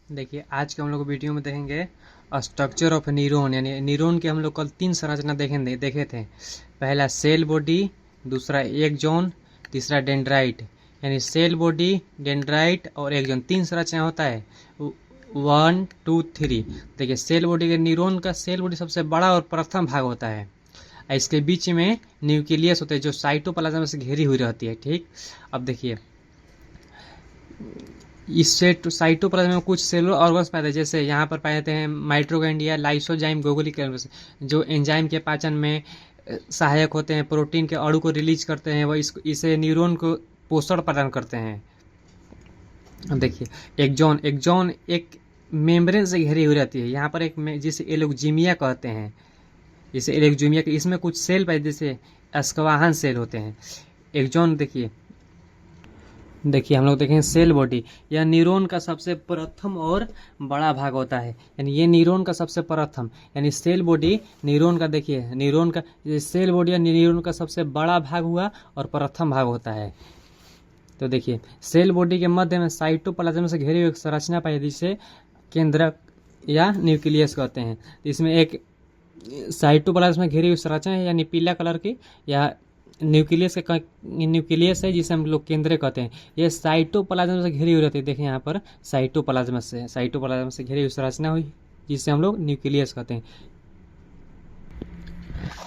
देखिए आज के हम लोग वीडियो में देखेंगे स्ट्रक्चर ऑफ न्यूरॉन, यानी न्यूरॉन के हम लोग कल 3 संरचना देखे थे। पहला सेल बॉडी, दूसरा एक्सॉन, तीसरा डेंड्राइट। यानी सेल बॉडी, डेंड्राइट और एक्सॉन 3 संरचना होता है। 1 2 3। देखिए सेल बॉडी के न्यूरॉन का सेल बॉडी सबसे बड़ा और प्रथम भाग होता है। इसके बीच में न्यूक्लियस होता है जो साइटोप्लाज्म से घिरी हुई रहती है। ठीक, अब देखिए इससे साइटोप्लाज्म में कुछ सेलुलर ऑर्गन्स पाए जाते हैं, जैसे यहाँ पर पाए जाते हैं माइटोकॉन्ड्रिया, लाइसोजाइम, गोगोलिक एल्बस, जो एंजाइम के पाचन में सहायक होते हैं, प्रोटीन के अणु को रिलीज करते हैं, वह इसे न्यूरॉन को पोषण प्रदान करते हैं। अब देखिए एक्सॉन, एक्सॉन एक मेम्ब्रेन से घिरी हुई रहती है। यहाँ पर एक जिसे एलोक्जिमिया कहते हैं, जिसे एलोक्जिमिया के इसमें कुछ सेल पाए जैसे स्क्वाहन सेल होते हैं। एक्सॉन देखिए हम लोग देखें सेल बॉडी, यह न्यूरॉन का सबसे प्रथम और बड़ा भाग होता है। यानी ये न्यूरॉन का सबसे प्रथम, यानी सेल बॉडी न्यूरॉन का, देखिए न्यूरॉन का सेल बॉडी या न्यूरॉन का सबसे बड़ा भाग हुआ और प्रथम भाग होता है। तो देखिए सेल बॉडी के मध्य में साइटोप्लाज्म से घिरी हुई एक संरचना पाई जिसे केंद्रक या न्यूक्लियस कहते हैं। तो इसमें एक साइटोप्लाज्म में घिरी हुई संरचना है, यानी पीला कलर की, या न्यूक्लियस है जिसे हम लोग केंद्र कहते हैं। ये साइटोप्लाज्म से घिरी हुई रहती है। देखिए यहाँ पर साइटोप्लाज्म से घिरी हुई संरचना हुई जिसे हम लोग न्यूक्लियस कहते हैं।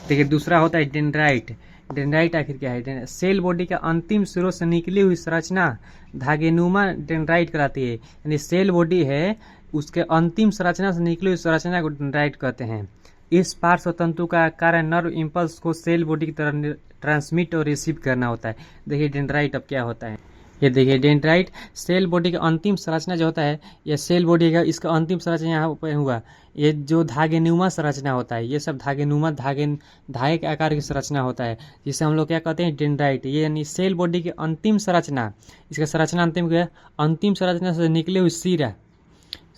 देखिए दूसरा होता है डेंड्राइट। डेंड्राइट आखिर क्या है? सेल बॉडी के अंतिम सिरों से निकली हुई संरचना धागेनुमा डेंड्राइट कहलाती है। यानी सेल बॉडी है, उसके अंतिम संरचना से निकली हुई संरचना को डेंड्राइट कहते हैं। इस पार्श्व तंतु का कार्य नर्व इम्पल्स को सेल बॉडी की तरह ट्रांसमिट और रिसीव करना होता है। देखिए डेंड्राइट अब क्या होता है, ये देखिए डेंड्राइट सेल बॉडी का अंतिम संरचना जो होता है, यह सेल बॉडी का इसका अंतिम संरचना यहाँ पर हुआ। ये जो धागेनुमा संरचना होता है, ये सब धागेनुमा धागे के आकार की संरचना होता है, जिसे हम लोग क्या कहते हैं डेंड्राइट। ये यानी सेल बॉडी की अंतिम संरचना, इसका संरचना अंतिम क्या है? अंतिम संरचना से निकले हुई सिरा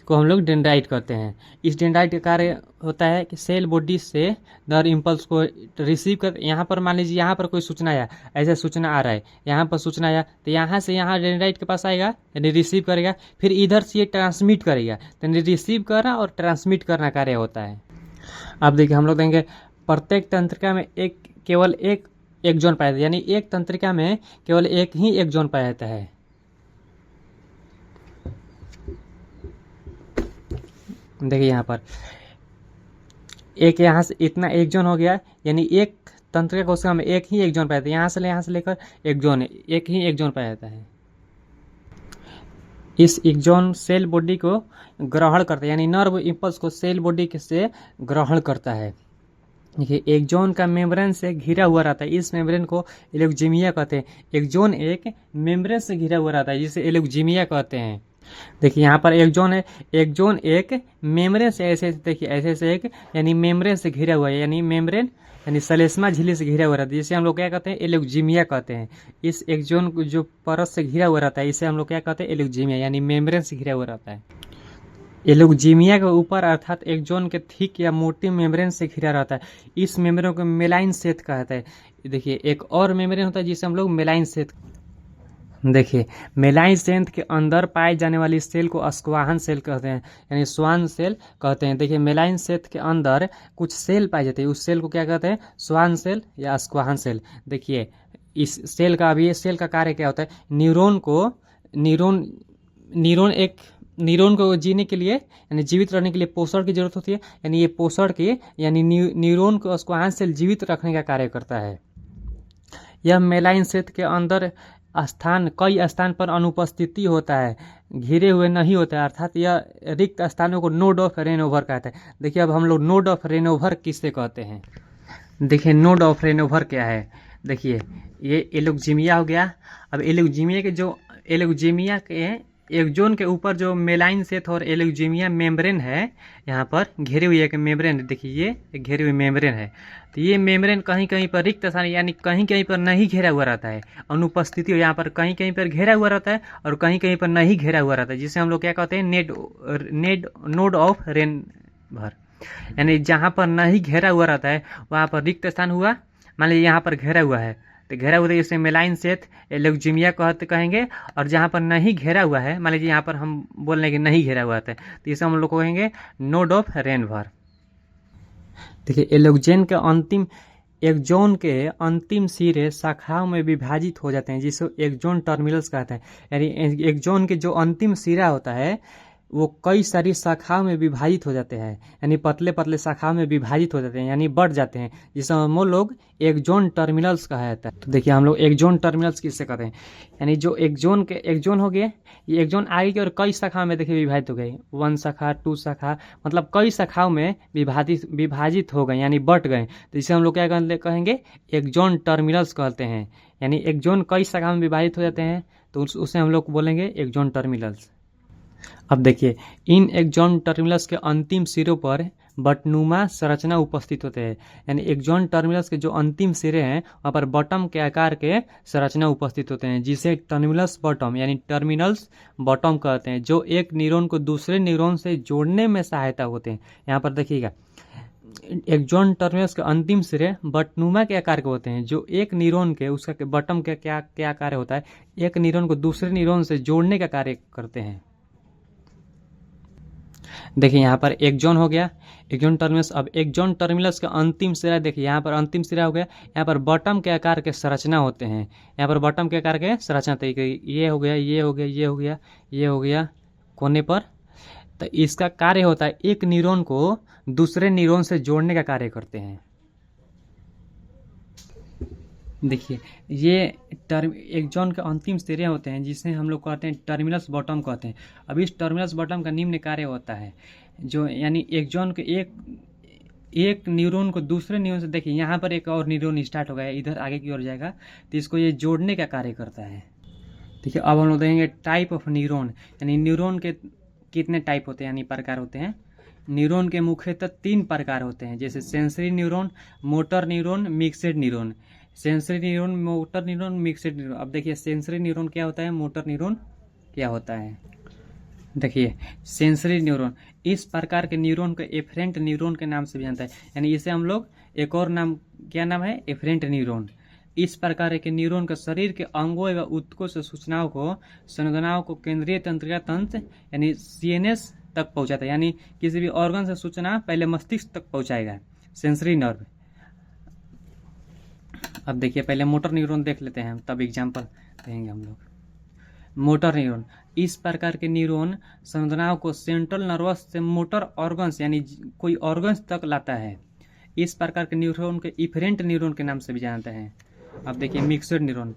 को हम लोग डेंड्राइट कहते हैं। इस डेंड्राइट का कार्य होता है कि सेल बॉडी से नर्व इम्पल्स को रिसीव कर, यहाँ पर मान लीजिए यहाँ पर कोई सूचना आया, ऐसा सूचना आ रहा है, यहाँ पर सूचना आया तो यहाँ से यहाँ डेंड्राइट के पास आएगा, यानी रिसीव करेगा, फिर इधर से ये ट्रांसमिट करेगा। तो रिसीव करना और ट्रांसमिट करना कार्य होता है। अब देखिए हम लोग देखेंगे प्रत्येक तंत्रिका में केवल एक एक्सॉन पाया जाता है, यानी एक तंत्रिका में केवल एक ही एक्सॉन पाया जाता है। देखिए यहाँ पर एक यहाँ से इतना एक्सॉन हो गया, यानी एक तंत्रिका कोशिका में एक ही एक्सॉन पाया जाता है। यहाँ से लेकर एक्सॉन, एक ही एक्सॉन पाया जाता है। इस एक्सॉन सेल बॉडी को ग्रहण करता है, यानी नर्व इम्पल्स को सेल बॉडी से ग्रहण करता है। देखिए एक्सॉन का मेम्ब्रेन से घिरा हुआ रहता है, इस मेम्ब्रेन को एलोक्जिमिया कहते हैं। एक्सॉन एक मेम्ब्रेन से घिरा हुआ रहता है जिसे एलोक्जिमिया कहते हैं। देखिए यहाँ पर एक्सॉन है, एक्सॉन एक मेम्ब्रेन से ऐसे देखिए ऐसे एक, यानी मेम्ब्रेन से घिरा हुआ है, यानी मेम्ब्रेन यानी सलेस्मा झिल्ली से घिरा हुआ रहता है, जिसे हम लोग क्या कहते हैं एलोक्जिमिया कहते हैं। इस एक्सॉन जो परत से घिरा हुआ रहता है इसे हम लोग क्या कहते हैं एलोक्जिमिया, यानी मेम्ब्रेन से घिरा हुआ रहता है। एलोक्जिमिया के ऊपर अर्थात एक्सॉन के थिक या मोटी मेम्ब्रेन से घिरा रहता है। इस मेम्ब्रेन को मेलाइन शेथ कहते हैं। देखिए एक और मेम्ब्रेन होता है जिसे हम लोग मेलाइन शेथ, देखिए मेलाइन शेथ के अंदर पाए जाने वाली सेल को स्क्वाहन सेल कहते हैं, यानी स्वान सेल कहते हैं। देखिए मेलाइन शेथ के अंदर कुछ सेल पाए जाते हैं, उस सेल को क्या कहते हैं? स्वान सेल या स्क्वाहन सेल। देखिए इस सेल का, अभी सेल का कार्य क्या होता है? न्यूरॉन को जीने के लिए यानी जीवित रहने के लिए पोषण की जरूरत होती है, यानी ये पोषण की यानी न्यूरॉन को स्क्वाहन सेल जीवित रखने का कार्य करता है। यह मेलाइन शेथ के अंदर कई स्थान पर अनुपस्थिति होता है, घिरे हुए नहीं होता है, अर्थात यह रिक्त स्थानों को नोड ऑफ रेनओवर कहते हैं। देखिए अब हम लोग नोड ऑफ रेनओवर किसे कहते हैं? देखिए नोड ऑफ रेनओवर क्या है? देखिए ये एलोक्जिमिया हो गया। अब एलोक्जिमिया के एक्सॉन के ऊपर जो मेलाइन शेथ और एलोक्जिमिया मेम्ब्रेन है, यहाँ पर घेरी हुई एक मेम्ब्रेन, देखिए ये घेरी हुई मेम्ब्रेन है। तो ये मेम्ब्रेन कहीं कहीं पर रिक्त स्थान यानी कहीं कहीं पर नहीं घेरा हुआ रहता है, अनुपस्थिति हो, यहाँ पर कहीं कहीं पर घेरा हुआ रहता है और कहीं कहीं पर नहीं घेरा हुआ रहता है, जिसे हम लोग क्या कहते हैं नोड ऑफ रेनओवर। यानी जहाँ पर नहीं घेरा हुआ रहता है वहाँ पर रिक्त स्थान हुआ। मान लीजिए यहाँ पर घेरा हुआ है, तो घेरा हुआ इसे मेलाइन सेथ एलोक्जिमिया कहेंगे। और जहाँ पर नहीं घेरा हुआ है, मान लीजिए यहाँ पर हम बोल रहे हैं कि नहीं घेरा हुआ था, तो इसे हम लोग कहेंगे नोड ऑफ रेनवर। देखिए एलोक्जेन के अंतिम एक्सोन के अंतिम सिरे शाखाओं में विभाजित हो जाते हैं, जिसे एक्सोन टर्मिनल्स कहते हैं। यानी एक्सोन के जो अंतिम सिरा होता है वो कई सारी शाखाओं में विभाजित हो जाते हैं, यानी पतले पतले शाखाओं में विभाजित हो जाते हैं, यानी बढ़ जाते हैं, जिसे हम लोग एक्सोन टर्मिनल्स कहा जाता है। तो देखिए हम लोग एक्सोन टर्मिनल्स किससे कहते हैं, यानी जो एक्सोन हो गए, ये एक्सोन आगे की और कई शाखाओं में देखिए विभाजित हो गए, 1 शाखा 2 शाखा, मतलब कई शाखाओं में विभाजित हो गए, यानी बढ़ गए। तो इसे हम लोग क्या कहेंगे, एक्सोन टर्मिनल्स कहते हैं। यानी एक्सोन कई शाखाओं में विभाजित हो जाते हैं, तो उसे हम लोग बोलेंगे एक्सोन टर्मिनल्स। अब देखिए इन एक्सोन टर्मिनल्स के अंतिम सिरों पर बटनुमा संरचना उपस्थित होते हैं। यानी एक्सोन टर्मिनल्स के जो अंतिम सिरे हैं वहाँ पर बटम के आकार के संरचना उपस्थित होते हैं, जिसे टर्मिनल्स बटम यानी टर्मिनल्स बटम कहते हैं, जो एक न्यूरॉन को दूसरे न्यूरॉन से जोड़ने में सहायता होते हैं। यहाँ पर देखिएगा एक्सोन टर्मिनल्स के अंतिम सिरे बटनुमा के आकार के होते हैं, जो एक न्यूरॉन के उसका बटम के क्या कार्य होता है, एक न्यूरॉन को दूसरे न्यूरॉन से जोड़ने का कार्य करते हैं। देखिए यहाँ पर एक्सोन हो गया, एक्सोन टर्मिनल्स। अब एक्सोन टर्मिनल्स का अंतिम सिरा देखिए, यहाँ पर अंतिम सिरा हो गया, यहाँ पर बटम के आकार के संरचना होते हैं, यहाँ पर बटम के आकार के संरचना तरीके, ये हो गया, ये हो गया, ये हो गया, ये हो गया कोने पर। तो इसका कार्य होता है एक न्यूरॉन को दूसरे न्यूरॉन से जोड़ने का कार्य करते हैं। देखिए ये एक्सोन के अंतिम सिरे होते हैं, जिसे हम लोग कहते हैं टर्मिनल्स बॉटम कहते हैं। अब इस टर्मिनल्स बॉटम का निम्न कार्य होता है, जो यानी एक्सोन के एक न्यूरॉन को दूसरे न्यूरॉन से, देखिए यहाँ पर एक और न्यूरॉन स्टार्ट हो गया, इधर आगे की ओर जाएगा, तो इसको ये जोड़ने का कार्य करता है। देखिए अब हम लोग देखेंगे टाइप ऑफ न्यूरॉन, यानी न्यूरॉन के कितने टाइप होते हैं, यानी प्रकार होते हैं। न्यूरॉन के मुख्यतः 3 प्रकार होते हैं, जैसे sensory neuron, motor neuron, mixed neuron. Sensory neuron, motor neuron, mixed neuron. अब देखिए सेंसरी न्यूरॉन क्या होता है, मोटर न्यूरॉन क्या होता है। देखिए सेंसरी न्यूरॉन इस प्रकार के न्यूरॉन को एफरेंट न्यूरॉन के नाम से भी जानता है, यानी इसे हम लोग एक और नाम, क्या नाम है, एफरेंट न्यूरॉन। इस प्रकार के न्यूरॉन का शरीर के अंगों एवं ऊतकों से सूचनाओं को, संवेदनाओं को केंद्रीय तंत्रिका तंत्र यानी सीएनएस तक पहुंचाता है, यानी किसी भी ऑर्गन से सूचना पहले मस्तिष्क तक पहुंचाएगा, सेंसरी नर्व। अब देखिए पहले मोटर न्यूरॉन देख लेते हैं, तब एग्जाम्पल देंगे हम लोग। मोटर न्यूरॉन इस प्रकार के न्यूरॉन संवेदनाओं को सेंट्रल नर्वस से मोटर ऑर्गन्स यानी कोई ऑर्गन्स तक लाता है। इस प्रकार के न्यूरॉन के इफरेंट न्यूरॉन के नाम से भी जानते हैं। अब देखिए मिक्सड न्यूरॉन,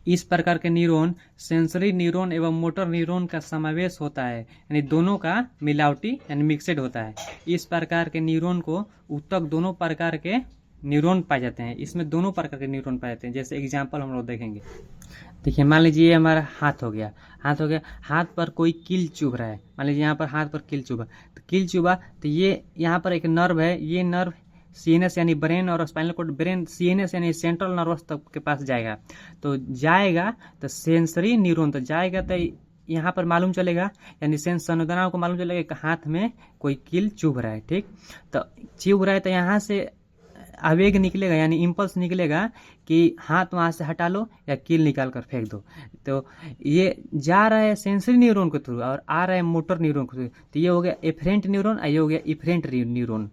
इस प्रकार के न्यूरॉन सेंसरी न्यूरॉन एवं मोटर न्यूरॉन का समावेश होता है, यानी दोनों का मिलावटी यानी मिक्सड होता है। इस प्रकार के न्यूरॉन को ऊतक दोनों प्रकार के न्यूरॉन पाए जाते हैं, इसमें दोनों प्रकार के न्यूरॉन पाए जाते हैं। जैसे एग्जाम्पल हम लोग देखेंगे, देखिए मान लीजिए ये हमारा हाथ हो गया, हाथ पर कोई कील चुभ रहा है, मान लीजिए यहाँ पर हाथ पर कील चुभा, तो कील चुभा तो ये यहाँ पर एक नर्व है, ये नर्व सीएनएस यानी ब्रेन और स्पाइनल कॉर्ड, ब्रेन सीएनएस यानी सेंट्रल नर्वस तक के पास जाएगा, तो सेंसरी न्यूरॉन तो जाएगा, तो यहाँ पर मालूम चलेगा, यानी संवेदनाओं को मालूम चलेगा कि हाथ में कोई कील चुभ रहा है। ठीक, तो चुभ रहा है तो यहाँ से आवेग निकलेगा, यानी इम्पल्स निकलेगा कि हाथ वहाँ से हटा लो या कील निकाल कर फेंक दो। तो ये जा रहा है सेंसरी न्यूरॉन के थ्रू और आ रहा है मोटर न्यूरॉन के थ्रू। तो ये हो गया एफरेंट न्यूरॉन और ये हो गया इफरेंट न्यूरॉन।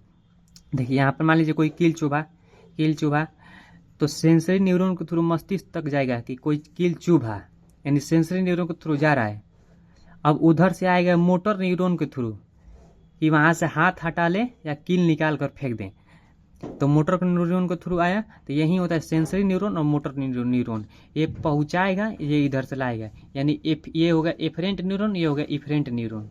देखिए यहाँ पर मान लीजिए कोई कील चुभा तो सेंसरी न्यूरॉन के थ्रू मस्तिष्क तक जाएगा कि कोई कील चुभा, यानी सेंसरी न्यूरॉन के थ्रू जा रहा है। अब उधर से आएगा मोटर न्यूरॉन के थ्रू कि वहाँ से हाथ हटा ले या कील निकाल कर फेंक दें। तो मोटर न्यूरॉन के थ्रू आया, तो यही होता है सेंसरी न्यूरॉन और मोटर न्यूरॉन, ये पहुंचाएगा, ये इधर से लाएगा, यानी ये होगा एफरेंट न्यूरॉन, ये होगा इफरेंट न्यूरॉन।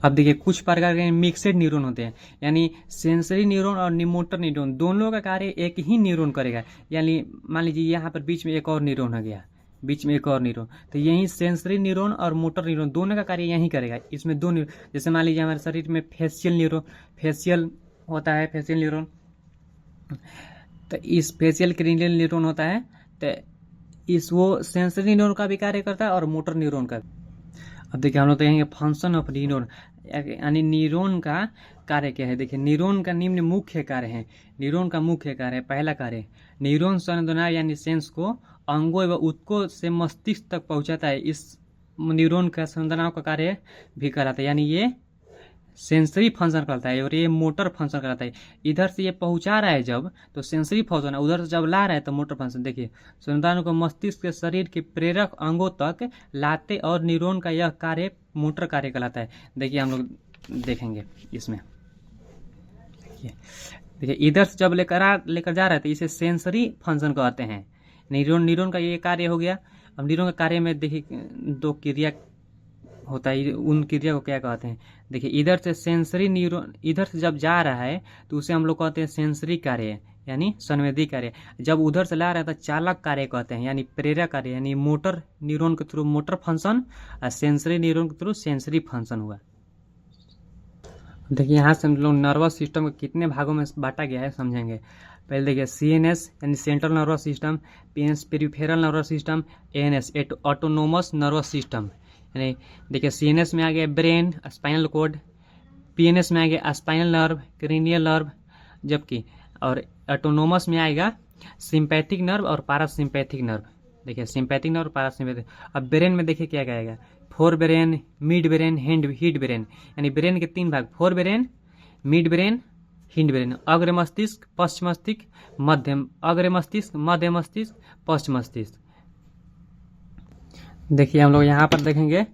अब देखिए कुछ प्रकार के मिक्सड न्यूरॉन होते हैं, यानी सेंसरी न्यूरॉन और मोटर न्यूरॉन दोनों का कार्य एक ही न्यूरॉन करेगा। यानी मान लीजिए यहाँ पर बीच में एक और न्यूरॉन हो गया, तो यही सेंसरी न्यूरॉन और मोटर न्यूरॉन दोनों का कार्य यही करेगा। इसमें दो न्यूरॉन, जैसे मान लीजिए हमारे शरीर में फेशियल होता है, फेशियल न्यूरॉन, तो इस फेशियल क्रेनियल न्यूरॉन होता है, तो वो सेंसरी न्यूरॉन का भी कार्य करता है और मोटर न्यूरॉन का। अब देखिए हम लोग देखेंगे फंक्शन ऑफ न्यूरॉन, यानी न्यूरॉन का कार्य क्या है। देखिए न्यूरॉन का निम्न मुख्य कार्य है। न्यूरॉन का मुख्य कार्य है, पहला कार्य, न्यूरॉन संवेदना यानी सेंस को अंगों एवं उत्कों से मस्तिष्क तक पहुंचाता है। इस न्यूरॉन का संवेदनाओं का कार्य भी कराता है, यानी ये सेंसरी फंक्शन करता है और ये मोटर फंक्शन कराता है। इधर से ये पहुंचा रहा है जब, तो सेंसरी फंक्शन, उधर से जब ला रहा है तो मोटर फंक्शन। देखिए संवेदनाओं को मस्तिष्क के शरीर के प्रेरक अंगों तक लाते और न्यूरॉन का यह कार्य मोटर कार्य कहलाता है। देखिए हम लोग देखेंगे इसमें, देखिए इधर से जब लेकर जा रहा है तो इसे सेंसरी फंक्शन कहते हैं। न्यूरॉन का ये कार्य हो गया। अब न्यूरॉन का कार्य में देखिए दो क्रिया होता है, उन क्रिया को क्या कहते हैं। देखिए इधर से सेंसरी न्यूरॉन इधर से जब जा रहा है तो उसे हम लोग कहते हैं सेंसरी कार्य, यानी संवेदी कार्य। जब उधर से ला रहा है तो चालक कार्य कहते हैं, यानी प्रेरक कार्य, यानी मोटर न्यूरॉन के थ्रू मोटर फंक्शन और सेंसरी न्यूरॉन के थ्रू सेंसरी फंक्शन हुआ। देखिए यहाँ से हम लोग नर्वस सिस्टम को कितने भागों में बांटा गया है समझेंगे। पहले देखिए सीएनएस यानी central nervous system, PNS peripheral nervous system, ANS autonomous nervous system. यानी देखिए सीएनएस में आ गया ब्रेन, स्पाइनल कोड, पीएनएस में आ गया स्पाइनल नर्व, क्रेनियल नर्व, जबकि और ऑटोनोमस में आएगा सिंपैथिक नर्व और पारासिम्पैथिक नर्व। देखिए सिंपैथिक नर्व, पारासिम्पैथिक। अब ब्रेन में देखिए क्या कहेगा, fore brain, mid brain, hind brain, यानी ब्रेन के तीन भाग, fore brain, mid brain, hind brain. अग्र मस्तिष्क, पश्च मस्तिष्क, मध्यम अग्र मस्तिष्क, मध्य मस्तिष्क, पश्च मस्तिष्क। देखिए हम लोग यहाँ पर देखेंगे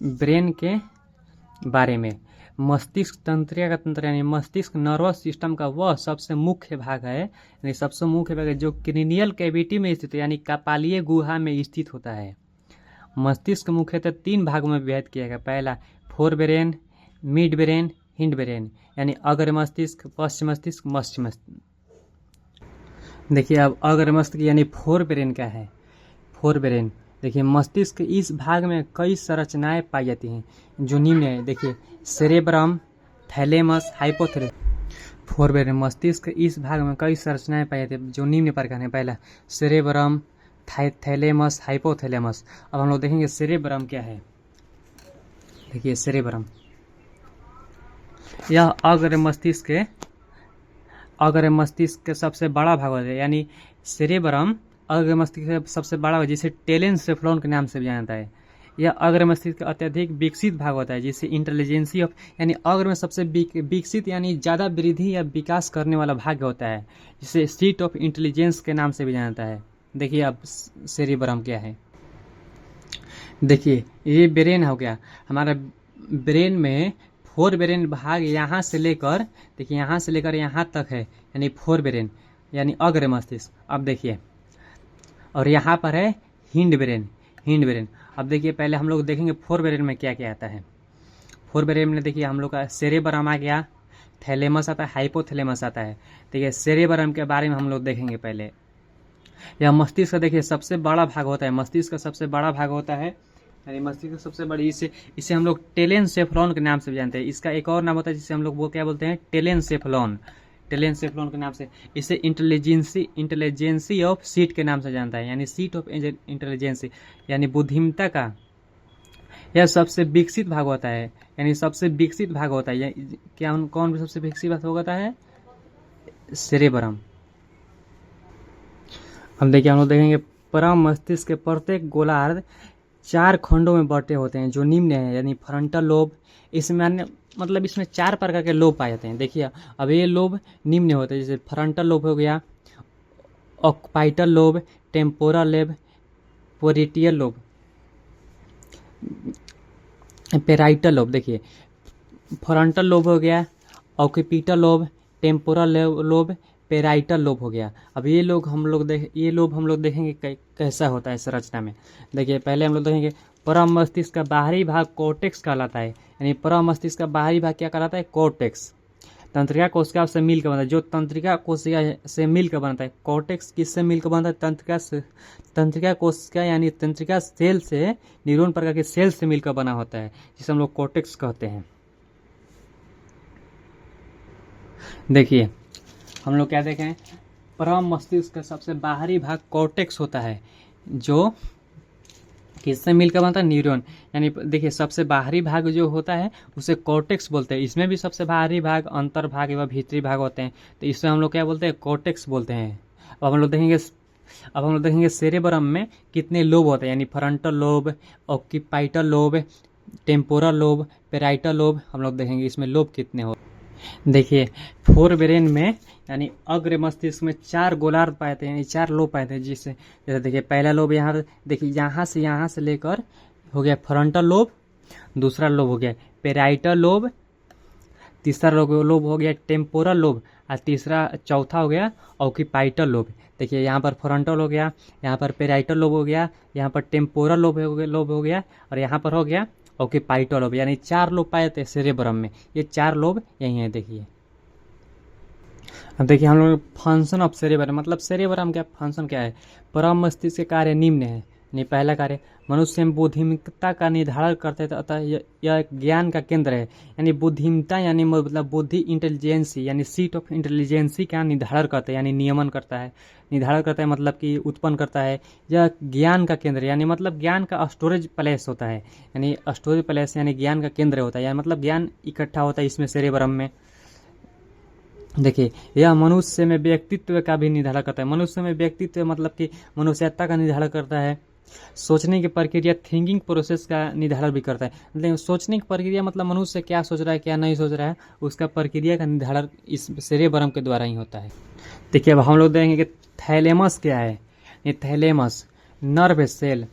ब्रेन के बारे में। मस्तिष्क तंत्रिका का तंत्र यानी मस्तिष्क नर्वस सिस्टम का वह सबसे मुख्य भाग है, यानी सबसे मुख्य भाग है जो क्रेनियल कैविटी में स्थित है, यानी कपालीय गुहा में स्थित होता है। मस्तिष्क मुख्यतः तीन भागों में विभाजित किया गया। पहला fore brain, mid brain, hind brain, यानी अग्र मस्तिष्क, पश्च मस्तिष्क, मध्य मस्तिष्क। देखिए अब अग्र मस्तिष्क यानी फोर ब्रेन क्या है। फोर ब्रेन देखिए मस्तिष्क इस भाग में कई संरचनाएं पाई जाती हैं जो निम्न है। देखिए cerebrum, thalamus, hypothalamus. Fore brain मस्तिष्क इस भाग में कई संरचनाएं पाई जाती हैं जो निम्न प्रकार हैं। पहला सेरेब्रम, थैलेमस, हाइपोथैलेमस। अब हम लोग देखेंगे सेरेब्रम क्या है। देखिए सेरेब्रम यह अग्र मस्तिष्क के सबसे बड़ा भाग होता है, यानी सेरेब्रम अग्र मस्तिष्क का सबसे बड़ा है, जिसे टेलेनसेफ्लॉन के नाम से भी जाना जाता है। यह अग्र मस्तिष्क का अत्यधिक विकसित भाग होता है, जिसे इंटेलिजेंसी ऑफ, यानी अग्र में सबसे विकसित यानी ज़्यादा वृद्धि या विकास करने वाला भाग होता है, जिसे सीट ऑफ इंटेलिजेंस के नाम से भी जाना जाता है। देखिए अब सेरेब्रम क्या है। देखिए ये ब्रेन हो गया हमारा। ब्रेन में फोर ब्रेन भाग यहाँ से लेकर, देखिए यहाँ से लेकर यहाँ तक है, यानी फोर ब्रेन यानी अग्र मस्तिष्क। अब देखिए और यहाँ पर है हिंड ब्रेन। अब देखिए पहले हम लोग देखेंगे फोर ब्रेन में क्या क्या आता है। फोर ब्रेन में देखिए हम लोग का सेरेब्रम आ गया, थैलेमस आता है, हाइपोथैलेमस आता है। देखिए सेरेब्रम के बारे में हम लोग देखेंगे पहले। यह मस्तिष्क का देखिए सबसे बड़ा भाग होता है, मस्तिष्क का सबसे बड़ा भाग होता है, यानी मस्तिष्क का सबसे बड़ी, इसे हम लोग टेलेनसेफ्लॉन के नाम से भी जानते हैं। इसका एक और नाम होता है जिसे हम लोग वो क्या बोलते हैं, टेलेनसेफ्लॉन के नाम से। इसे इंटेलिजेंसी ऑफ सीट के नाम से जानता है, यानी सीट ऑफ इंटेलिजेंसी यानी बुद्धिमत्ता का यह सबसे विकसित भाग होता है, यानी सबसे विकसित भाग होता है। क्या कौन भी सबसे विकसित भाग होता है, सेरेब्रम। हम देखिए हम लोग देखेंगे परम मस्तिष्क के प्रत्येक गोलार्ध 4 खंडों में बटे होते हैं जो निम्न है, यानी फ्रंटल लोब। इसमें मतलब इसमें 4 प्रकार के लोब पाए जाते हैं। देखिए अब ये लोब निम्न होते हैं, जैसे फ्रंटल लोब हो गया, occipital lobe, temporal lobe, parietal lobe, parietal lobe. देखिए फ्रंटल लोब हो गया, occipital lobe, temporal lobe, parietal lobe हो गया। अब ये लोब हम लोग देखेंगे कैसा होता है संरचना में। देखिए पहले हम लोग देखेंगे परम मस्तिष्क का बाहरी भाग कोर्टेक्स कहलाता है, यानी परम मस्तिष्क का बाहरी भाग क्या कहलाता है, कोर्टेक्स। तंत्रिका कोशिका से मिलकर बनता है, जो तंत्रिका कोशिका से मिलकर बनता है। कोर्टेक्स किससे मिलकर बनता है, तंत्रिका कोशिका यानी तंत्रिका सेल से, न्यूरॉन प्रकार के सेल से मिलकर बना होता है, जिसे हम लोग कोर्टेक्स कहते हैं। देखिए हम लोग क्या देखें, परम मस्तिष्क का सबसे बाहरी भाग कोर्टेक्स होता है, जो किससे मिलकर बनता है? न्यूरॉन। यानी देखिए सबसे बाहरी भाग जो होता है उसे कॉर्टेक्स बोलते हैं। इसमें भी सबसे बाहरी भाग, अंतर भाग एवं भीतरी भाग होते हैं, तो इससे हम लोग क्या बोलते हैं? कॉर्टेक्स बोलते हैं। अब हम लोग देखेंगे सेरेब्रम में कितने लोब होते हैं, यानी frontal lobe, occipital lobe, temporal lobe, parietal lobe. हम लोग देखेंगे इसमें लोब कितने हो। देखिए फोर ब्रेन में यानी अग्र मस्तिष्क में 4 गोलार्ध पाते हैं, यानी 4 लोब पाते हैं। जिससे जैसे देखिए पहला लोब यहाँ, देखिए यहाँ से लेकर हो गया फ्रंटल लोब, दूसरा लोब हो गया पेराइटल लोब, तीसरा लोब हो गया टेम्पोरल लोब, और चौथा हो गया ऑक्सीपाइटल लोब। देखिए यहाँ पर फ्रंटल हो गया, यहाँ पर पेराइटल लोब हो गया, यहाँ पर टेम्पोरल लोब हो गया, और यहाँ पर हो गया ऑक्सीपाइटल लोब। यानी 4 लोब पाए थे सेरेब्रम में, ये 4 लोब यही है। देखिए अब देखिए हम लोग फंक्शन ऑफ सेरेब्रम, मतलब सेरेब्रम का फंक्शन क्या है? परम मस्तिष्क के कार्य निम्न है। यानी पहला कार्य, मनुष्य में बुद्धिमत्ता का निर्धारण करते हैं, अतः यह ज्ञान का केंद्र है। यानी बुद्धिमत्ता यानी मतलब बुद्धि, इंटेलिजेंसी यानी सीट ऑफ इंटेलिजेंसी का निर्धारण करता है, यानी नियमन करता है, निर्धारण करता है मतलब कि उत्पन्न करता है। यह ज्ञान का केंद्र यानी मतलब ज्ञान का स्टोरेज प्लेस होता है, यानी स्टोरेज प्लेस यानी ज्ञान का केंद्र होता है, यानी मतलब ज्ञान इकट्ठा होता है इसमें सेरेब्रम में। देखिए यह मनुष्य में व्यक्तित्व का भी निर्धारण करता है। मनुष्य में व्यक्तित्व मतलब कि मनुष्यता का निर्धारण करता है। सोचने की प्रक्रिया, थिंकिंग प्रोसेस का निर्धारण भी करता है। मतलब सोचने की प्रक्रिया मतलब मनुष्य क्या सोच रहा है क्या नहीं सोच रहा है, उसका प्रक्रिया का निर्धारण इस सेरेब्रम के द्वारा ही होता है। देखिए अब हम लोग देखेंगे कि थैलेमस क्या है। ये thalamus nerve cell,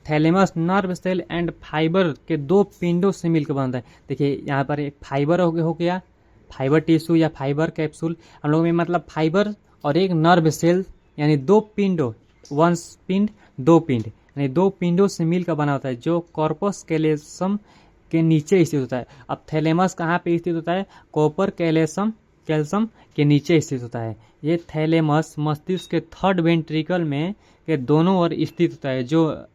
thalamus nerve cell and fibre के 2 पिंडों से मिलकर बनता है। देखिए यहाँ पर एक फाइबर हो गया, फाइबर टिश्यू या फाइबर कैप्सूल। हम लोग में मतलब फाइबर और एक नर्व सेल, यानी 2 पिंडों, 1 पिंड 2 पिंड, यानी 2 पिंडों से मिलकर बना होता है, जो कॉर्पस कैलोसम के नीचे स्थित होता है। अब थैलेमस कहाँ पे स्थित होता है? कॉपर कैल्शियम के नीचे स्थित होता है। ये थैलेमस मस्तिष्क के 3rd वेंट्रिकल में के दोनों ओर स्थित होता है, जो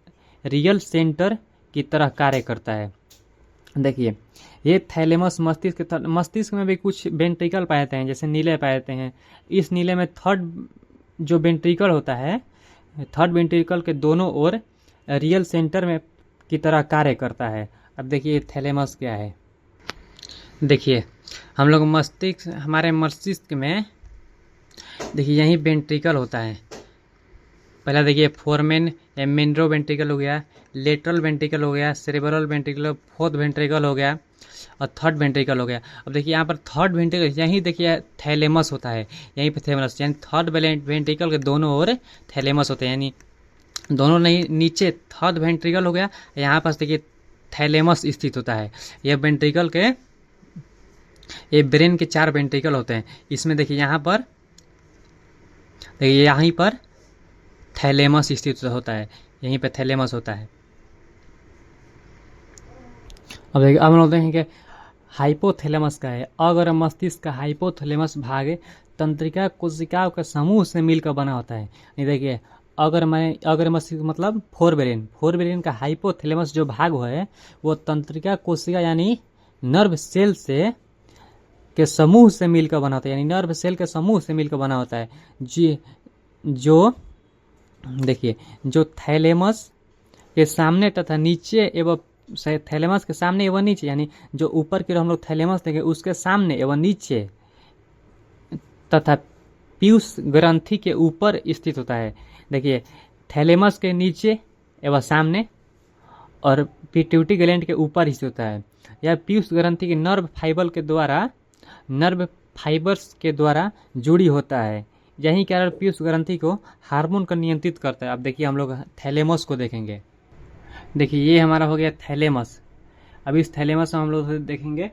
रियल सेंटर की तरह कार्य करता है। देखिए ये थैलेमस मस्तिष्क में भी कुछ वेंट्रिकल पाए जाते हैं, जैसे नीले पाए जाते हैं। इस नीले में 3rd जो वेंट्रिकल होता है, 3rd वेंट्रिकल के दोनों ओर रियल सेंटर में की तरह कार्य करता है। अब देखिए थैलेमस क्या है। देखिए हम लोग हमारे मस्तिष्क में देखिए यही वेंट्रिकल होता है। पहला देखिए फोरमेन या मिनरो वेंट्रिकल हो गया, लेटरल वेंट्रिकल हो गया, सेरेब्रल वेंट्रिकल, 4th वेंट्रिकल हो गया और 3rd वेंट्रिकल हो गया। अब देखिए यहाँ पर 3rd वेंट्रिकल यहीं देखिए थैलेमस होता है, यहीं पर थैलेमस, यानी 3rd वेंट्रिकल के दोनों ओर थैलेमस होते हैं, यानी दोनों नहीं नीचे 3rd वेंट्रिकल हो गया, यहाँ पर देखिए थैलेमस स्थित होता है। यह वेंट्रिकल के, ये ब्रेन के 4 वेंट्रिकल होते हैं। इसमें देखिए यहाँ पर देखिए यहीं पर थैलेमस स्थित होता है, यहीं पे थैलेमस होता है। अब देखिए अब हम लोग देखेंगे हाइपोथैलेमस का है। अगर मस्तिष्क का हाइपोथैलेमस भाग तंत्रिका कोशिकाओं के समूह से मिलकर बना होता है। ये देखिए अगर मस्तिष्क मतलब फोर ब्रेन का हाइपोथैलेमस जो भाग है वो तंत्रिका कोशिका यानी नर्व सेल से के समूह से मिलकर बना होता है, यानी नर्व सेल के समूह से मिलकर बना होता है। जी जो देखिए जो थैलेमस के सामने तथा नीचे एवं थैलेमस के सामने एवं नीचे, यानी जो ऊपर की हम लोग थैलेमस देंगे उसके सामने एवं नीचे तथा पीयूष ग्रंथि के ऊपर स्थित होता है। देखिए थैलेमस के नीचे एवं सामने और पिट्यूटरी ग्लैंड के ऊपर स्थित होता है। यह पीयूष ग्रंथि के नर्व फाइबर्स के द्वारा जुड़ी होता है। यही कारण पीयूष ग्रंथि को हार्मोन का नियंत्रित करता है। अब देखिए हम लोग थैलेमस को देखेंगे। देखिए ये हमारा हो गया थैलेमस। अब इस थैलेमस में हम लोग देखेंगे,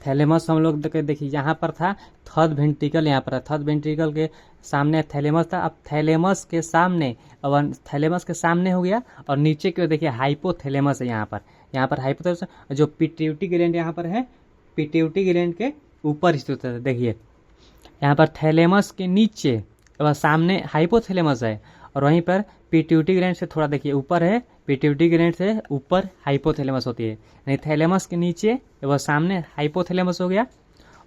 थैलेमस हम लोग देखिए यहाँ पर था 3rd वेंट्रिकल, यहाँ पर 3rd वेंट्रिकल के सामने थैलेमस था। अब थैलेमस के सामने हो गया और नीचे की ओर देखिए हाइपोथैलेमस है। यहाँ पर हाइपोथैलेमस, जो पिट्यूटरी ग्लैंड यहाँ पर है, पिट्यूटरी ग्लैंड के ऊपर स्थित है। देखिए यहाँ पर थैलेमस के नीचे एवं सामने हाइपोथैलेमस है और वहीं पर पिट्यूटरी ग्लैंड से थोड़ा देखिए ऊपर है, पिट्यूटरी ग्लैंड से ऊपर हाइपोथैलेमस होती है। यानी थैलेमस के नीचे एवं सामने हाइपोथैलेमस हो गया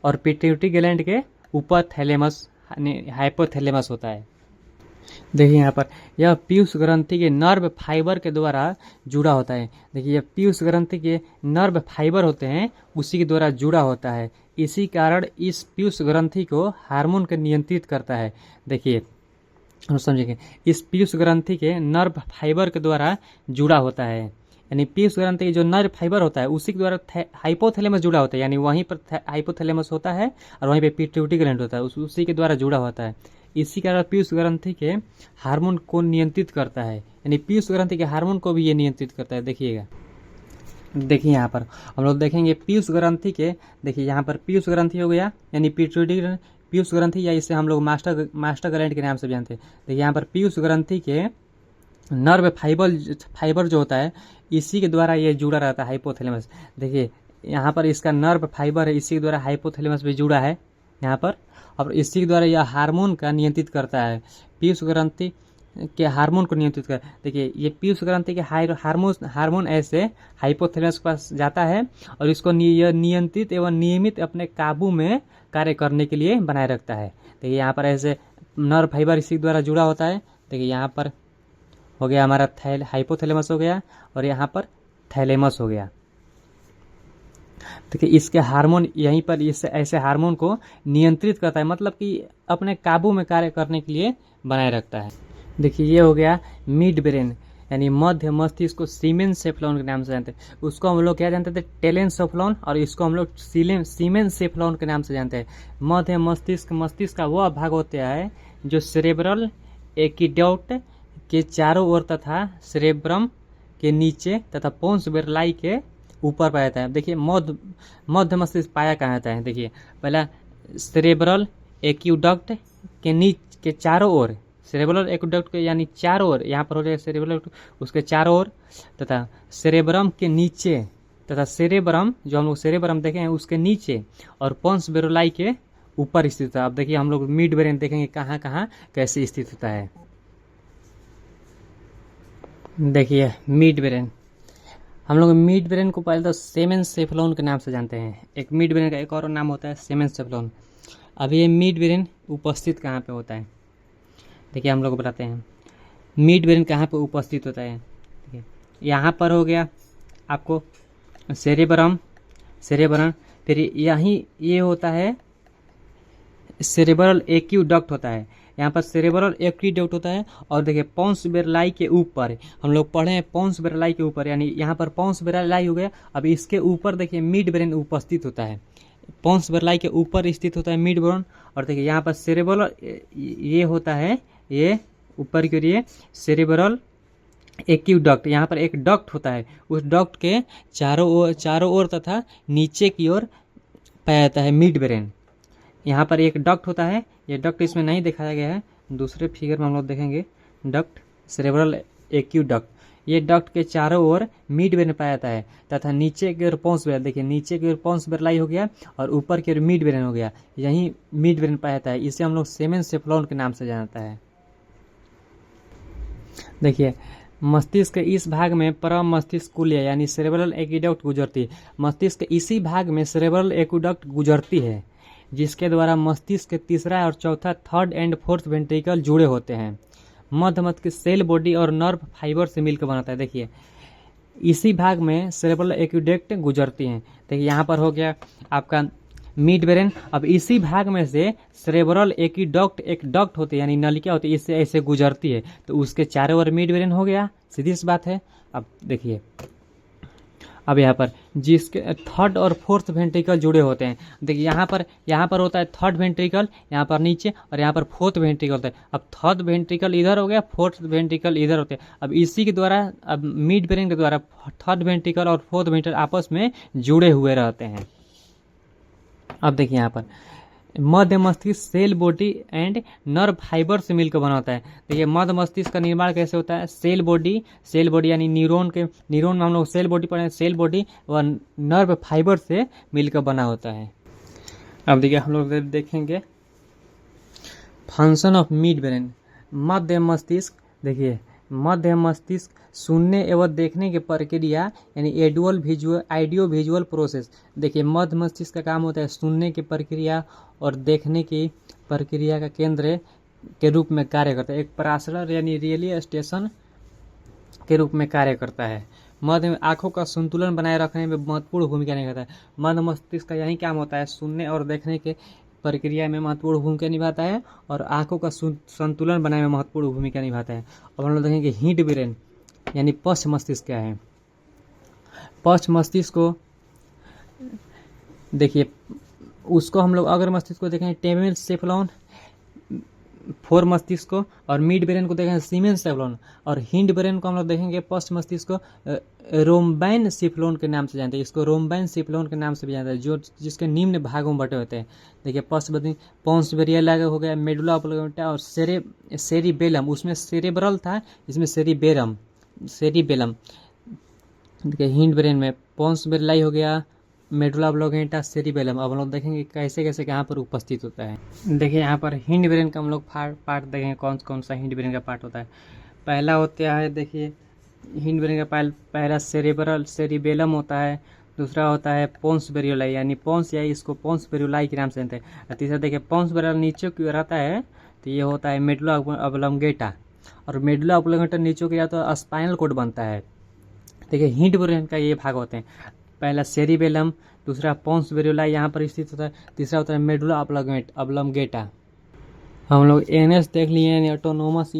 और पिट्यूटरी ग्लैंड के ऊपर थैलेमस हाइपोथैलेमस होता है। देखिए यहाँ पर यह पीयूष ग्रंथि के नर्व फाइबर के द्वारा जुड़ा होता है। देखिए यह पीयूष ग्रंथि के नर्व फाइबर होते हैं, उसी के द्वारा जुड़ा होता है। इसी कारण इस पीयूष ग्रंथि को हार्मोन के नियंत्रित करता है। देखिए हम समझेंगे, इस पीयूष ग्रंथि के नर्व फाइबर के द्वारा जुड़ा होता है, यानी पीयूष ग्रंथि जो नर्व फाइबर होता है उसी के द्वारा हाइपोथैलेमस जुड़ा होता है, यानी वहीं पर हाइपोथैलेमस होता है और वहीं पे पिट्यूटरी ग्लैंड होता है, उसी के द्वारा जुड़ा होता है। इसी कारण पीयूष ग्रंथि के हार्मोन को नियंत्रित करता है, यानी पीयूष ग्रंथि के हार्मोन को भी ये नियंत्रित करता है। देखिएगा, देखिए यहाँ पर हम लोग देखेंगे पीयूष ग्रंथि के, देखिए यहाँ पर पीयूष ग्रंथि हो गया यानी पिट्यूटरी पीयूष ग्रंथि, या इसे हम लोग मास्टर ग्लैंड के नाम से जानते हैं। देखिए यहाँ पर पीयूष ग्रंथि के नर्व फाइबर जो होता है इसी के द्वारा ये जुड़ा रहता है हाइपोथैलेमस। देखिए यहाँ पर इसका नर्व फाइबर है, इसी के द्वारा हाइपोथैलेमस भी जुड़ा है यहाँ पर, और इसी के द्वारा यह हार्मोन का नियंत्रित करता है, पीयूष ग्रंथि के हार्मोन को नियंत्रित कर। देखिए ये पीयूष ग्रंथि के हार्मोन ऐसे हाइपोथैलेमस के पास जाता है और इसको नियंत्रित एवं नियमित अपने काबू में कार्य करने के लिए बनाए रखता है। देखिए यहाँ पर ऐसे नर्व फाइबर इसी द्वारा जुड़ा होता है। देखिए यहाँ पर हो गया हमारा हाइपोथैलेमस हो गया और यहाँ पर थैलेमस हो गया। देखिए इसके हार्मोन यहीं पर इस ऐसे हार्मोन को नियंत्रित करता है, मतलब कि अपने काबू में कार्य करने के लिए बनाए रखता है। देखिए ये हो गया मिड ब्रेन, यानी मध्य मस्तिष्क को सीमेनसेफलॉन के नाम से जानते हैं। उसको हम लोग क्या जानते थे, टेलेनसेफलॉन, और इसको हम लोग सीमेनसेफलॉन के नाम से जानते हैं। मध्य मस्तिष्क का वह भाग होता है जो सेरेब्रल एक्वीडक्ट के चारों ओर तथा सेरेब्रम के नीचे तथा पोन्स बेरलाई के ऊपर पाया जाता है। देखिए मध्य मस्तिष्क पाया कहाँ जाता है, देखिए पहला सेरेब्रल एक्वीडक्ट के चारों ओर, सेरेब्रल एक्वीडक्ट के यानी चारों ओर, यहाँ पर हो जाएगा सेरेब्रल उसके चारों ओर, तथा सेरेब्रम के नीचे, तथा सेरेब्रम जो हम लोग सेरेब्रम देखे हैं उसके नीचे, और पोन्स बेरलाई के ऊपर स्थित होता है। अब देखिए हम लोग मिड ब्रेन देखेंगे कहाँ कहाँ कैसे स्थित होता है। देखिए मिड ब्रेन, हम लोग मिड ब्रेन को पहले तो सेमेनसेफलॉन के नाम से जानते हैं। एक मिड ब्रेन का एक और नाम होता है सेमेनसेफलॉन। अब ये मिड ब्रेन उपस्थित कहाँ पे होता है, देखिए हम लोग बताते हैं मिड ब्रेन कहाँ पे उपस्थित होता है। देखिए यहाँ पर हो गया आपको सेरेब्रम, फिर यहीं ये होता है सेरेब्रल एक्वीडक्ट होता है, यहाँ पर सेरेब्रल एक्वीडक्ट होता है। और देखिए पोन्स बेरलाई के ऊपर हम लोग पढ़े हैं, पोन्स बेरलाई के ऊपर, यानी यहाँ पर पोन्स बेरलाई हो गया। अब इसके ऊपर देखिए मिड ब्रेन उपस्थित होता है, पोन्स बेरलाई के ऊपर स्थित होता है मिड ब्रेन। और देखिए यहाँ पर सेरेब्रल ये होता है, ये ऊपर की ओर ये सेरेब्रल एक्वीडक्ट, यहाँ पर एक डक्ट होता है, उस डक्ट के चारों ओर तथा नीचे की ओर पाया जाता है मिड ब्रेन। यहाँ पर एक डक्ट होता है, ये डक्ट इसमें नहीं दिखाया गया है, दूसरे फिगर में हम लोग देखेंगे डक्ट, सेरेब्रल एक्वीडक्ट, ये डक्ट के चारों ओर मिड ब्रेन पाया जाता है, तथा नीचे की ओर पोन्स बेरलाई, देखिए नीचे की ओर पोन्स बेरलाई हो गया और ऊपर की ओर मिड ब्रेन हो गया, यही मिड ब्रेन पाया जाता है। इसे हम लोग सेमेनसेफलॉन के नाम से जानता है। देखिए मस्तिष्क के इस भाग में परम मस्तिष्क कुल्य यानी सेरेब्रल एक्वीडक्ट गुजरती है। मस्तिष्क के इसी भाग में सेरेब्रल एक्वीडक्ट गुजरती है, जिसके द्वारा मस्तिष्क के तीसरा और चौथा, थर्ड एंड फोर्थ वेंट्रिकल जुड़े होते हैं। मध्य मस्तिष्क सेल बॉडी और नर्व फाइबर से मिलकर बनाता है। देखिए इसी भाग में सेरेब्रल एक्वीडक्ट गुजरती हैं। देखिए यहाँ पर हो गया आपका मिड ब्रेन। अब इसी भाग में से सेरेब्रल एक्वीडक्ट एक डक्ट होती है यानी नलिका होती है, इससे ऐसे गुजरती है, तो उसके चारों ओर मिड ब्रेन हो गया, सीधी सी बात है। अब देखिए अब यहाँ पर जिसके थर्ड और फोर्थ वेंट्रिकल जुड़े होते हैं। देखिए यहाँ पर होता है थर्ड वेंट्रिकल, यहाँ पर नीचे, और यहाँ पर फोर्थ वेंट्रिकल होता है। अब थर्ड वेंट्रिकल इधर हो गया, फोर्थ वेंट्रिकल इधर होते हैं। अब इसी के द्वारा, अब मिड ब्रेन के द्वारा थर्ड वेंट्रिकल और फोर्थ वेंट्रिकल आपस में जुड़े हुए रहते हैं। अब देखिए यहाँ पर मध्य मस्तिष्क cell body and nerve fibre से मिलकर बना होता है। देखिए मध्य मस्तिष्क का निर्माण कैसे होता है, सेल बॉडी यानी न्यूरॉन में हम लोग सेल बॉडी पढ़े, सेल बॉडी व नर्व फाइबर से मिलकर बना होता है। अब देखिए हम लोग देखेंगे फंक्शन ऑफ मिड ब्रेन। मध्य मस्तिष्क, देखिए मध्य मस्तिष्क सुनने एवं देखने की प्रक्रिया यानी आइडियो विजुअल प्रोसेस। देखिए मध्य मस्तिष्क का काम होता है सुनने की प्रक्रिया और देखने की प्रक्रिया का केंद्र के रूप में कार्य करता है, एक पराशर यानी रिले स्टेशन के रूप में कार्य करता है। मध्य में आंखों का संतुलन बनाए रखने में महत्वपूर्ण भूमिका निभाता है। मध्य मस्तिष्क का यही काम होता है, सुनने और देखने के प्रक्रिया में महत्वपूर्ण भूमिका निभाता है और आंखों का संतुलन बनाने में महत्वपूर्ण भूमिका निभाता है। अब हम लोग देखेंगे हिंड ब्रेन यानी पश्च मस्तिष्क क्या है। पश्च मस्तिष्क को देखिए, उसको हम लोग अगर मस्तिष्क को देखें टेमेल सेफलॉन फोर मस्तिष्क को, और मिड ब्रेन को देखेंगे सीमेन सेफलॉन, और हिंड ब्रेन को हम लोग देखेंगे पश्च मस्तिष्क को रोम्बाइन सिफलोन के नाम से जानते हैं। इसको रोम्बाइन सिफलोन के नाम से भी जानते हैं, जो जिसके निम्न भागों में बटे होते हैं। देखिए पश्च पोन्स बेरियला हो गया, मेडुला ऑब्लिंगेटा और सेरिबेलम, उसमें सेरेब्रल था, इसमें सेरिबेलम। देखिए हिंड ब्रेन में पोन्स बेरिलाई हो गया, मेडुला ऑब्लिंगेटा, सेरिबेलम। अब हम लोग देखेंगे कैसे कैसे यहाँ पर उपस्थित होता है। देखिए यहाँ पर हिंड ब्रेन का हम लोग पार्ट देखेंगे, कौन कौन सा हिंड ब्रेन का पार्ट होता है। पहला होता है, देखिए हिंड ब्रेन का पहला सेरिबेलम होता है, दूसरा होता है पोन्स बेरियोलाई यानी पोन्स, या इसको पोन्स बेरियोलाई के नाम से जानते हैं। तीसरा देखिए पोन्स बेरियोलाई नीचे की ओर आता है तो ये होता है मेडुला ऑब्लिंगेटा, और मेडुला ऑब्लिंगेटा नीचे की तो स्पाइनल कोड बनता है। देखिए हिंड ब्रेन का ये भाग होते हैं, पहला सेरिबेलम, दूसरा पोन्स बेरियोलाई यहाँ पर स्थित होता है, तीसरा होता है मेडुला ऑब्लिंगेटा। हम लोग एनएस देख लिए यानी ऑटोनोमस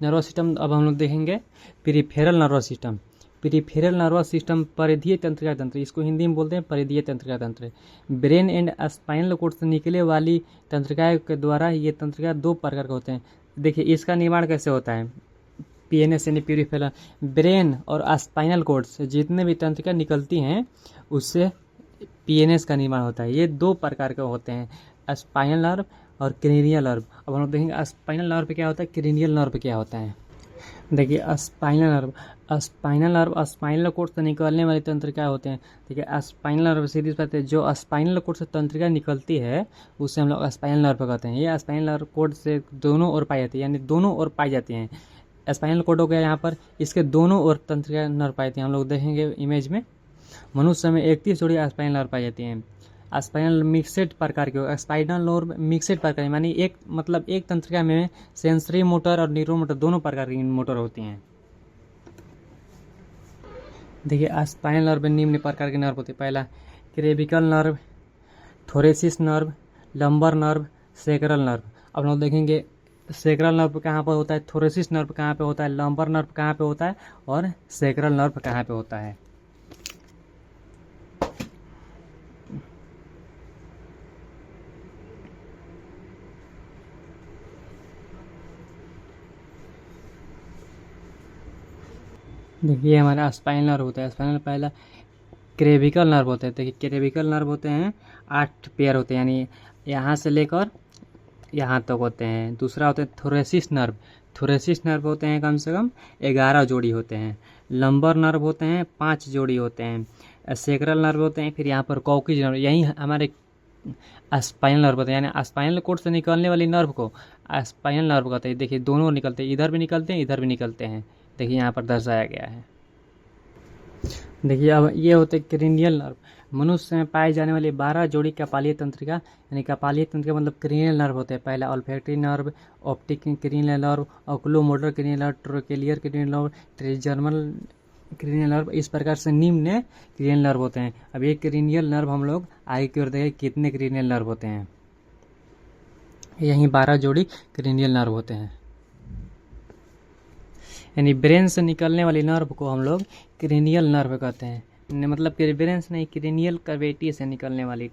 नर्वस सिस्टम। अब हम लोग देखेंगे peripheral nervous system. Peripheral nervous system परिधीय तंत्रिका तंत्र, इसको हिंदी में बोलते हैं परिधीय तंत्रिका तंत्र। ब्रेन एंड स्पाइनल कोड से निकले वाली तंत्रिकाओं के द्वारा ये तंत्रिका दो प्रकार के होते हैं। देखिए इसका निर्माण कैसे होता है, पीएनएस यानी पेरिफेरल, ब्रेन और स्पाइनल कोड से जितने भी तंत्रिका निकलती हैं उससे पीएनएस का निर्माण होता है। ये दो प्रकार के होते हैं, स्पाइनल नर्व और क्रेनियल नर्व। अब हम लोग देखेंगे स्पाइनल नर्व क्या होता है, क्रेनियल नर्व क्या होता है। देखिए स्पाइनल नर्व स्पाइनल कोड से निकलने वाली तंत्रिका होते हैं। देखिए स्पाइनल नर्व सीधी बात है, जो स्पाइनल कोड से तंत्रिका निकलती है उससे हम लोग स्पाइनल नर्व कहते हैं। ये स्पाइनल नर्व कोड से दोनों ओर पाई जाती है, यानी दोनों ओर पाई जाती हैं। स्पाइनल कोड हो गया यहाँ पर, इसके दोनों ओर तंत्रिका नर्व पाई जाती हैं। हम लोग देखेंगे इमेज में, मनुष्य में 31 जोड़ी स्पाइनल नर्व पाई जाती हैं। स्पाइनल मिक्सेड प्रकार के, स्पाइनल नर्व मिक्सेड प्रकार मानी एक मतलब एक तंत्रिका में सेंसरी मोटर और न्यूरो मोटर दोनों प्रकार की मोटर होती हैं। देखिए स्पाइनल नर्व में निम्न प्रकार के नर्व होते हैं। पहला cervical nerve, thoracic nerve, lumbar nerve, sacral nerve. अब लोग देखेंगे सेक्रल नर्व कहाँ पर होता है, थोरेसिस नर्व कहाँ पे होता है, लंबर नर्व कहाँ पे होता है और सेक्रल नर्व कहाँ पे होता है। देखिए हमारा स्पाइनल नर्व होता है। स्पाइनल पहला क्रेविकल नर्व होता है। देखिए क्रेविकल नर्व होते हैं 8 पेयर होते हैं, यानी यहाँ से लेकर यहाँ तक होते हैं। दूसरा होता है थोरेसिस नर्व। थोरेसिस नर्व होते हैं कम से कम 11 जोड़ी होते हैं। लंबर नर्व होते हैं 5 जोड़ी होते हैं। सेक्रल नर्व होते हैं, फिर यहाँ पर कॉकिज नर्व, यही हमारे स्पाइनल नर्व होते हैं, यानी स्पाइनल कोड से निकलने वाली नर्व को स्पाइनल नर्व कहते हैं। देखिए दोनों निकलते हैं, इधर भी निकलते हैं इधर भी निकलते हैं। देखिए यहाँ पर दर्शाया गया है। देखिए अब ये होते हैं क्रेनियल नर्व। मनुष्य में पाए जाने वाली 12 जोड़ी कपालीय तंत्रिका, यानी कपालीय तंत्रिका मतलब क्रेनियल नर्व होते हैं। पहला olfactory nerve, optic cranial nerve, oculomotor cranial nerve, trochlear cranial nerve, trigeminal cranial nerve. इस प्रकार से निम्न क्रेनियल नर्व होते हैं। अब ये क्रेनियल नर्व हम लोग आगे की ओर देखें कितने क्रेनियल नर्व होते हैं। यहीं 12 जोड़ी क्रेनियल नर्व होते हैं, यानी ब्रेन से निकलने वाली नर्व को हम लोग क्रेनियल नर्व कहते हैं। मतलब ब्रेन से नहीं, क्रेनियल कैविटी से निकलने वाली।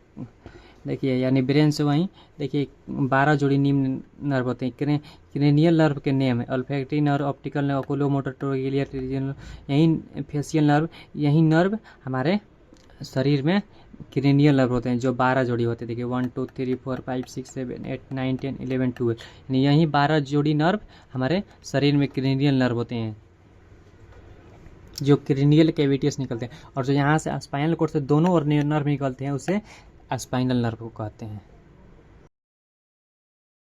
देखिए यानी ब्रेन से वहीं देखिए 12 जोड़ी निम्न नर्व होते हैं। क्रेनियल नर्व के नेम है olfactory nerve, optical nerve, oculomotor, trochlear, यही फेशियल नर्व। यही नर्व हमारे शरीर में क्रेनियल नर्व होते हैं, जो 12 जोड़ी होते हैं। देखिए 1 2 3 4 5 6 7 8 9 10 11 12, यानी यही 12 जोड़ी नर्व हमारे शरीर में क्रेनियल नर्व होते हैं, जो क्रेनियल कैविटी से निकलते हैं। और जो यहाँ से स्पाइनल कोड से दोनों ओर नर्व निकलते हैं उसे स्पाइनल नर्व को कहते हैं।